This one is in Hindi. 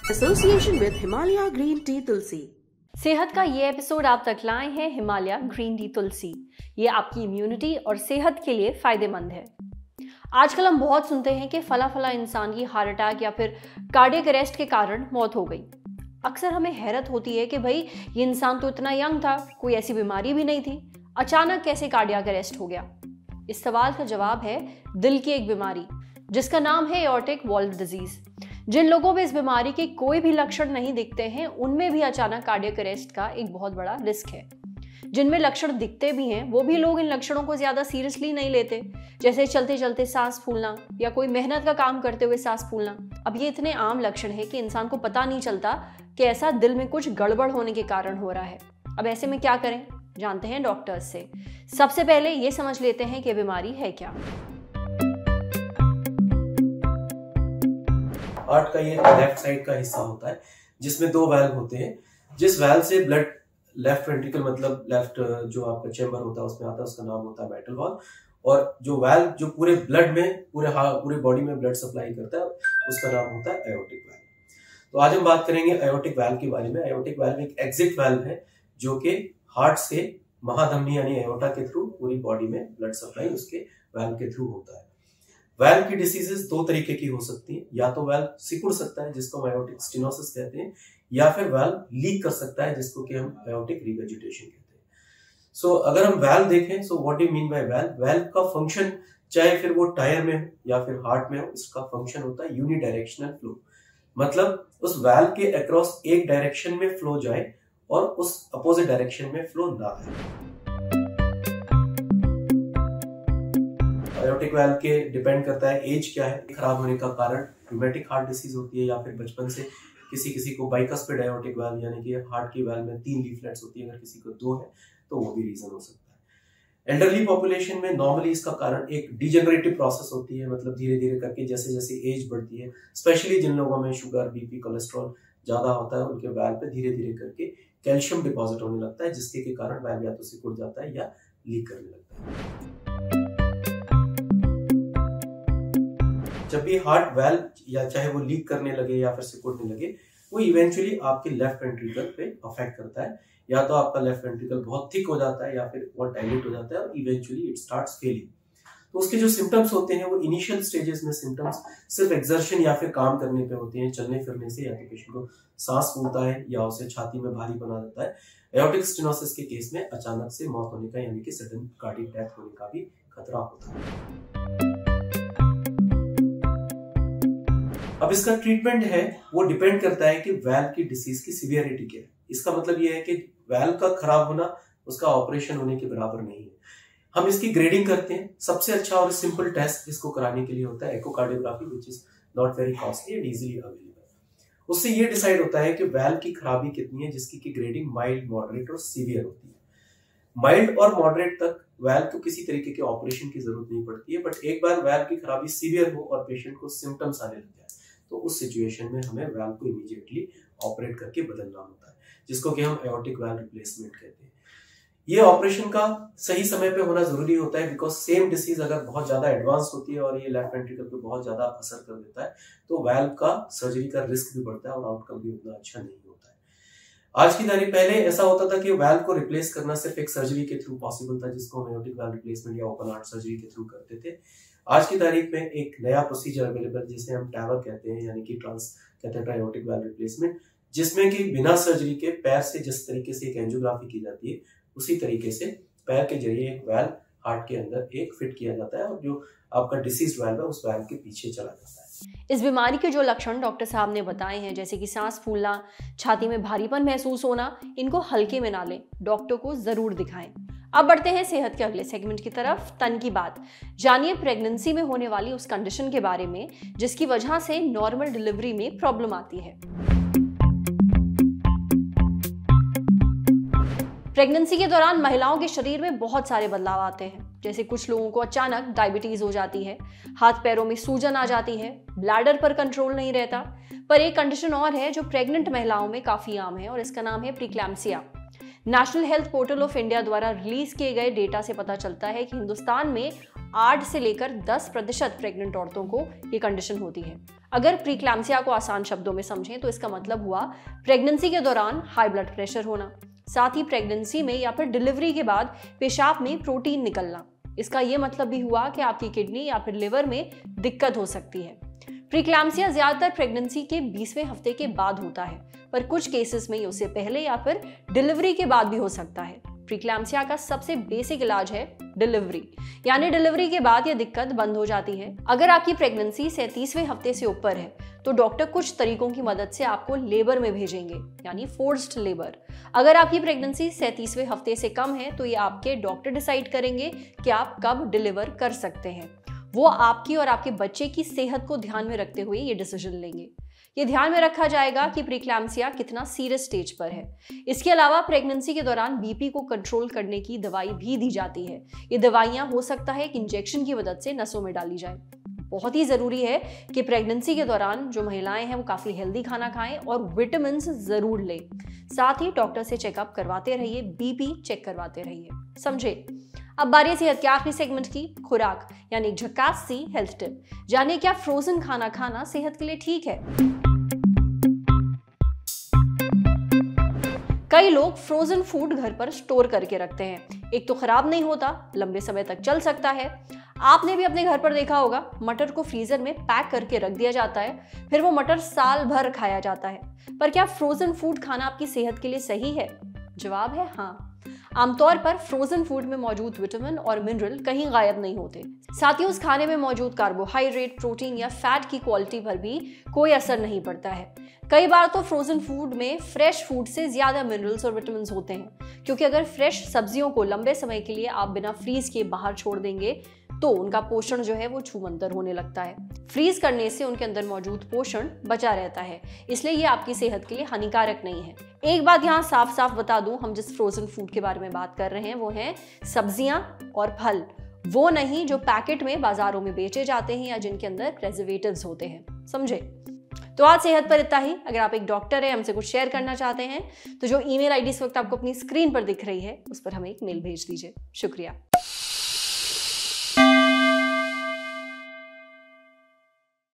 Association with Himalaya green tea Tulsi. सेहत का ये एपिसोड आप तक लाए हैं हिमालय ग्रीन टी तुलसी। ये आपकी इम्यूनिटी और सेहत के लिए फायदेमंद है। आजकल हम बहुत सुनते हैं कि फला फला इंसान की हार्ट अटैक या फिर कार्डियक अरेस्ट के कारण मौत हो गई। अक्सर हमें हैरत होती है कि भाई ये इंसान तो इतना यंग था, कोई ऐसी बीमारी भी नहीं थी, अचानक कैसे कार्डियक अरेस्ट हो गया। इस सवाल का जवाब है दिल की एक बीमारी जिसका नाम है एओर्टिक वाल्व डिजीज। जिन लोगों में इस बीमारी के कोई भी लक्षण नहीं दिखते हैं, उनमें भी अचानक कार्डियक अरेस्ट का एक बहुत बड़ा रिस्क है। जिनमें लक्षण दिखते भी हैं, वो भी लोग इन लक्षणों को ज्यादा सीरियसली नहीं लेते, जैसे चलते चलते सांस फूलना या कोई मेहनत का काम करते हुए सांस फूलना। अब ये इतने आम लक्षण है कि इंसान को पता नहीं चलता कि ऐसा दिल में कुछ गड़बड़ होने के कारण हो रहा है। अब ऐसे में क्या करें, जानते हैं डॉक्टर्स से। सबसे पहले ये समझ लेते हैं कि बीमारी है क्या। हार्ट का ये लेफ्ट साइड का हिस्सा होता है जिसमें दो वाल्व होते हैं। जिस वाल्व से ब्लड लेफ्ट वेंट्रिकल मतलब लेफ्ट जो आपका चेंबर होता है उसमें आता है, उसका नाम होता है मिटल वाल्व। और जो वाल्व जो पूरे ब्लड में पूरे बॉडी में ब्लड सप्लाई करता है उसका नाम होता है एओर्टिक वाल्व। तो आज हम बात करेंगे एओर्टिक वाल्व के बारे में। एओर्टिक वाल्व एक एग्जिट वाल्व है जो कि हार्ट से महाधमनी यानी एओर्टा के थ्रू पूरी बॉडी में ब्लड सप्लाई उसके वाल्व के थ्रू होता है। वाल्व की डिसीजेस दो तरीके की हो सकती है, या तो वाल्व सिकुड़ सकता है जिसको हम एओर्टिक स्टेनोसिस कहते हैं, या फिर वाल्व लीक कर सकता है जिसको कि हम एओर्टिक रिवेजिटेशन कहते हैं। सो अगर हम वाल्व देखें, so what do mean by valve. Valve का फंक्शन चाहे फिर वो टायर में हो या फिर हार्ट में हो, इसका फंक्शन होता है यूनिडायरेक्शनल फ्लो। मतलब उस वाल्व के अक्रॉस एक डायरेक्शन में फ्लो जाए और उस अपोजिट डायरेक्शन में फ्लो ना आए। एओर्टिक वाल्व के डिपेंड करता है एज क्या है, खराब होने का कारण रूमेटिक हार्ट डिसीज होती है या फिर बचपन से किसी को बाइकस्पिड एओर्टिक वाल्व यानी कि हार्ट की वाल्व में 3 लीफलेट्स होती है, अगर किसी को 2 है तो वो भी रीजन हो सकता है। एल्डरली पॉपुलेशन में नॉर्मली इसका कारण एक डिजेनरेटिव प्रोसेस होती है, मतलब धीरे धीरे करके जैसे जैसे एज बढ़ती है, स्पेशली जिन लोगों में शुगर बीपी कोलेस्ट्रॉल ज्यादा होता है, उनके वाल्व पे धीरे धीरे करके कैल्शियम डिपॉजिट होने लगता है, जिसके कारण वाल्व या तो सिकुड़ जाता है या लीक करने लगता है। जब भी हार्ट वाल्व या चाहे वो लीक करने लगे या फिर सिकुड़ने लगे, वो इवेंचुअली आपके लेफ्ट वेंट्रिकल पे अफेक्ट करता है। या तो आपका लेफ्ट वेंट्रिकल बहुत थिक हो जाता है या फिर बहुत डायलेट हो जाता है और इवेंचुअली इट स्टार्ट्स फेलिंग। तो उसके जो सिम्टम्स होते हैं वो इनिशियल स्टेजेस में सिम्टम्स सिर्फ एक्सर्शन या फिर काम करने पे होते हैं, चलने फिरने से, या तो पेशेंट को सांस फूलता है या उसे छाती में भारी बना देता है। एओर्टिक स्टेनोसिस के केस में अचानक से मौत होने का यानी कि सडन कार्डियक डेथ होने का भी खतरा होता है। अब इसका ट्रीटमेंट है वो डिपेंड करता है कि वाल्व की डिसीज की सीवियरिटी क्या है। इसका मतलब ये है कि वाल्व का खराब होना उसका ऑपरेशन होने के बराबर नहीं है। हम इसकी ग्रेडिंग करते हैं। सबसे अच्छा और सिंपल टेस्ट इसको कराने के लिए होता है echocardiography, which is not very costly and easily available. उससे ये डिसाइड होता है कि वाल्व की खराबी कितनी है, जिसकी की ग्रेडिंग माइल्ड, मॉडरेट और सीवियर होती है। माइल्ड और मॉडरेट तक वाल्व को किसी तरीके के ऑपरेशन की जरूरत नहीं पड़ती है, बट एक बार वाल्व की खराबी सीवियर हो और पेशेंट को सिम्टम्स आने लग जाए तो उस सिचुएशन में हमें वाल्व को इमीडिएटली ऑपरेट करके बदलना होता है, जिसको कि हम एओर्टिक वाल्व रिप्लेसमेंट कहते हैं। ये ऑपरेशन का सही समय पे होना जरूरी होता है, बिकॉज सेम डिसीज अगर बहुत ज्यादा एडवांस होती है और ये लेफ्ट वेंट्रिकल पे बहुत ज्यादा असर कर देता है तो वाल्व का सर्जरी का रिस्क भी बढ़ता है और आउटकम भी उतना अच्छा नहीं होता है। आज की तारीख पहले ऐसा होता था कि वाल्व को रिप्लेस करना सिर्फ एक सर्जरी के थ्रू पॉसिबल था, जिसको हम एओर्टिक वाल्व रिप्लेसमेंट या ओपन हार्ट सर्जरी के थ्रू करते थे। आज की तारीख में एक नया प्रोसीजर अवेलेबल जिसे हम टैवर कहते हैं, यानी कि transcatheter aortic valve replacement, जिसमें कि बिना सर्जरी के पैर से जिस तरीके से एक एंजियोग्राफी की जाती है उसी तरीके से पैर के जरिए एक वाल्व हार्ट के अंदर एक फिट किया जाता है और जो आपका डिसीज्ड वाल्व है उस वाल्व के पीछे चला जाता है। इस बीमारी के जो लक्षण डॉक्टर साहब ने बताए हैं, जैसे कि सांस फूलना, छाती में भारीपन महसूस होना, इनको हल्के में ना लें, डॉक्टर को जरूर दिखाएं। अब बढ़ते हैं सेहत के अगले सेगमेंट की तरफ, तन की बात। जानिए प्रेगनेंसी में होने वाली उस कंडीशन के बारे में जिसकी वजह से नॉर्मल डिलीवरी में प्रॉब्लम आती है। प्रेगनेंसी के दौरान महिलाओं के शरीर में बहुत सारे बदलाव आते हैं, जैसे कुछ लोगों को अचानक डायबिटीज हो जाती है, हाथ पैरों में सूजन आ जाती है, ब्लैडर पर कंट्रोल नहीं रहता। पर एक कंडीशन और है जो प्रेग्नेंट महिलाओं में काफी आम है और इसका नाम है pre-eclampsia. National health portal of India द्वारा रिलीज किए गए डेटा से पता चलता है कि हिंदुस्तान में 8 से लेकर 10% प्रेग्नेंट औरतों को ये कंडीशन होती है। अगर प्रीक्लैम्सिया को आसान शब्दों में समझें तो इसका मतलब हुआ प्रेगनेंसी के दौरान हाई ब्लड प्रेशर होना, साथ ही प्रेगनेंसी में या फिर डिलीवरी के बाद पेशाब में प्रोटीन निकलना। इसका यह मतलब भी हुआ कि आपकी किडनी या फिर लिवर में दिक्कत हो सकती है। प्रीक्लैम्सिया ज्यादातर प्रेगनेंसी के 20वें हफ्ते के बाद होता है, पर कुछ केसेस में उससे पहले या फिर डिलीवरी के बाद भी हो सकता है। प्रीक्लैम्सिया का सबसे बेसिक इलाज है डिलीवरी, यानी डिलीवरी के बाद यह दिक्कत बंद हो जाती है। अगर आपकी प्रेगनेंसी 37वें हफ्ते से ऊपर है तो डॉक्टर कुछ तरीकों की मदद से आपको लेबर में भेजेंगे, यानी फोर्स्ड लेबर। अगर आपकी प्रेगनेंसी 37वें हफ्ते से कम है तो ये आपके डॉक्टर डिसाइड करेंगे कि आप कब डिलीवर कर सकते हैं। वो आपकी और आपके बच्चे की सेहत को ध्यान में रखते हुए ये डिसीजन लेंगे। ये ध्यान में रखा जाएगा कि प्रीक्लैम्सिया कितना सीरियस स्टेज पर है। इसके अलावा प्रेगनेंसी के दौरान बीपी को कंट्रोल करने की दवाई भी दी जाती है। ये दवाइयां हो सकता है कि इंजेक्शन की मदद से नसों में डाली जाए। बहुत ही जरूरी है कि प्रेगनेंसी के दौरान जो महिलाएं हैं वो काफी हेल्दी खाना खाएं और विटामिन जरूर लें। साथ ही डॉक्टर से चेकअप करवाते रहिए, बीपी चेक करवाते रहिए। समझे? अब बारी है सेहत के आखिरी सेगमेंट की, खुराक, यानी एक झकास सी हेल्थ टिप। जाने क्या फ्रोजन खाना खाना सेहत के लिए ठीक है? कई लोग फ्रोजन फूड घर पर स्टोर करके रखते हैं। एक तो खराब नहीं होता, लंबे समय तक चल सकता है। आपने भी अपने घर पर देखा होगा, मटर को फ्रीजर में पैक करके रख दिया जाता है, फिर वो मटर साल भर खाया जाता है। पर क्या फ्रोजन फूड खाना आपकी सेहत के लिए सही है? जवाब है हाँ। आमतौर पर फ्रोजन फूड में मौजूद विटामिन और मिनरल कहीं गायब नहीं होते। साथ ही उस खाने में मौजूद कार्बोहाइड्रेट, प्रोटीन या फैट की क्वालिटी पर भी कोई असर नहीं पड़ता है। कई बार तो फ्रोजन फूड में फ्रेश फूड से ज्यादा मिनरल्स और विटामिन होते हैं, क्योंकि अगर फ्रेश सब्जियों को लंबे समय के लिए आप बिना फ्रीज किए बाहर छोड़ देंगे तो उनका पोषण जो है वो छूमंतर होने लगता है। फ्रीज करने से उनके अंदर मौजूद पोषण बचा रहता है, इसलिए ये आपकी सेहत के लिए हानिकारक नहीं है। एक बात यहाँ साफ साफ बता दूं, हम जिस फ्रोजन फूड के बारे में बात कर रहे हैं वो हैं सब्जियां और फल, वो नहीं जो पैकेट में बाजारों में बेचे जाते हैं या जिनके अंदर प्रिजर्वेटिव्स होते हैं। समझे? तो आज सेहत पर इतना ही। अगर आप एक डॉक्टर हैं, हमसे कुछ शेयर करना चाहते हैं तो जो ईमेल आईडी इस वक्त आपको अपनी स्क्रीन पर दिख रही है उस पर हमें एक मेल भेज दीजिए। शुक्रिया।